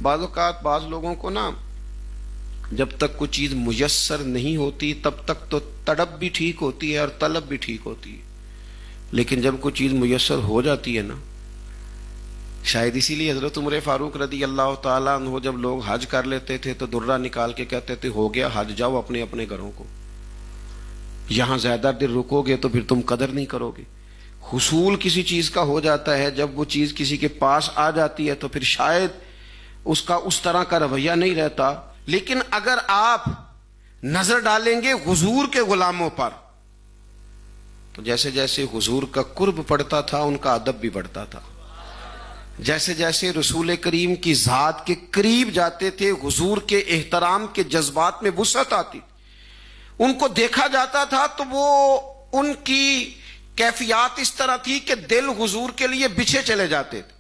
بعض اوقات بعض لوگوں کو نا جب تک کوئی چیز میسر نہیں ہوتی تب تک تو تڑپ بھی ٹھیک ہوتی ہے اور طلب بھی ٹھیک ہوتی ہے، لیکن جب کوئی چیز میسر ہو جاتی ہے نا، شاید اسی لیے حضرت عمر فاروق رضی اللہ تعالیٰ عنہ جب لوگ حج کر لیتے تھے تو درہ نکال کے کہتے تھے ہو گیا حج، جاؤ اپنے اپنے گھروں کو، یہاں زیادہ دیر رکو گے تو پھر تم قدر نہیں کرو گے۔ حصول کسی چیز کا ہو جاتا ہے، جب وہ چیز کسی کے پاس آ جاتی ہے تو پھر شاید اس کا اس طرح کا رویہ نہیں رہتا، لیکن اگر آپ نظر ڈالیں گے حضور کے غلاموں پر تو جیسے جیسے حضور کا قرب پڑتا تھا ان کا ادب بھی بڑھتا تھا، جیسے جیسے رسول کریم کی ذات کے قریب جاتے تھے حضور کے احترام کے جذبات میں وسعت آتی، ان کو دیکھا جاتا تھا تو وہ ان کی کیفیات اس طرح تھی کہ دل حضور کے لیے بچھے چلے جاتے تھے،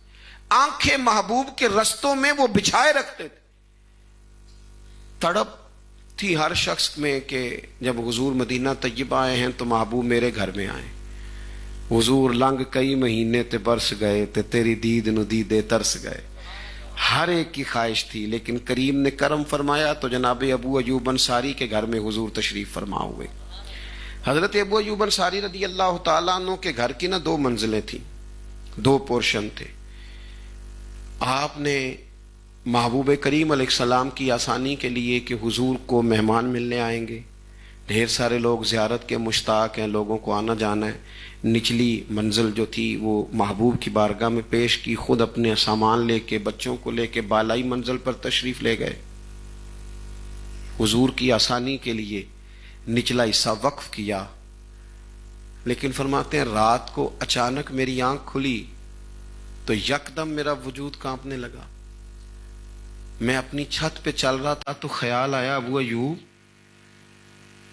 آنکھیں محبوب کے رستوں میں وہ بچھائے رکھتے تھے۔ تڑپ تھی ہر شخص میں کہ جب حضور مدینہ طیبہ آئے ہیں تو محبوب میرے گھر میں آئے، حضور لنگ کئی مہینے تے برس گئے تے تیری دید نو دیدے ترس گئے، ہر ایک کی خواہش تھی، لیکن کریم نے کرم فرمایا تو جناب ابو ایوب انصاری کے گھر میں حضور تشریف فرما ہوئے۔ حضرت ابو ایوب انصاری رضی اللہ تعالیٰ عنہ کے گھر کی نا 2 منزلیں تھیں، 2 پورشن تھے۔ آپ نے محبوب کریم علیہ السلام کی آسانی کے لیے کہ حضور کو مہمان ملنے آئیں گے، ڈھیر سارے لوگ زیارت کے مشتاق ہیں، لوگوں کو آنا جانا ہے، نچلی منزل جو تھی وہ محبوب کی بارگاہ میں پیش کی، خود اپنے سامان لے کے بچوں کو لے کے بالائی منزل پر تشریف لے گئے۔ حضور کی آسانی کے لیے نچلا حصہ وقف کیا، لیکن فرماتے ہیں رات کو اچانک میری آنکھ کھلی تو یکدم میرا وجود کانپنے لگا، میں اپنی چھت پہ چل رہا تھا تو خیال آیا ابو ایوب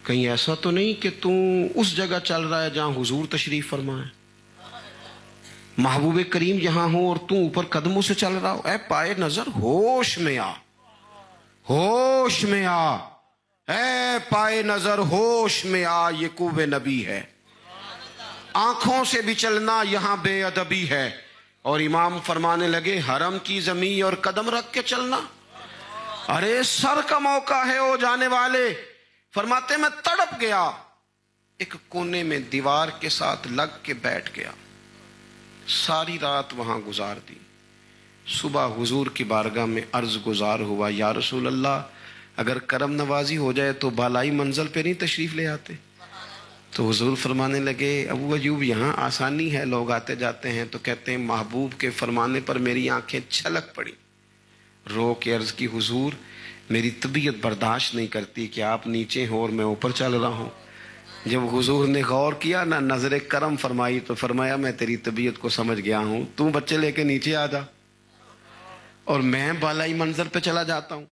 کہیں ایسا تو نہیں کہ تو اس جگہ چل رہا ہے جہاں حضور تشریف فرما ہے، محبوب کریم یہاں ہو اور تو اوپر قدموں سے چل رہا ہو، اے پائے نظر ہوش میں آ، ہوش میں آ، اے پائے نظر ہوش میں آ، یہ کوہ نبی ہے، آنکھوں سے بھی چلنا یہاں بے ادبی ہے۔ اور امام فرمانے لگے حرم کی زمین اور قدم رکھ کے چلنا، ارے سر کا موقع ہے او جانے والے۔ فرماتے میں تڑپ گیا، ایک کونے میں دیوار کے ساتھ لگ کے بیٹھ گیا، ساری رات وہاں گزار دی۔ صبح حضور کی بارگاہ میں عرض گزار ہوا یا رسول اللہ اگر کرم نوازی ہو جائے تو بالائی منزل پہ نہیں تشریف لے آتے؟ تو حضور فرمانے لگے ابو ایوب یہاں آسانی ہے، لوگ آتے جاتے ہیں، تو کہتے ہیں محبوب کے فرمانے پر میری آنکھیں چھلک پڑی، رو کے عرض کی حضور میری طبیعت برداشت نہیں کرتی کہ آپ نیچے ہو اور میں اوپر چل رہا ہوں۔ جب حضور نے غور کیا نہ نظر کرم فرمائی تو فرمایا میں تیری طبیعت کو سمجھ گیا ہوں، تو بچے لے کے نیچے آ جا اور میں بالائی منظر پہ چلا جاتا ہوں۔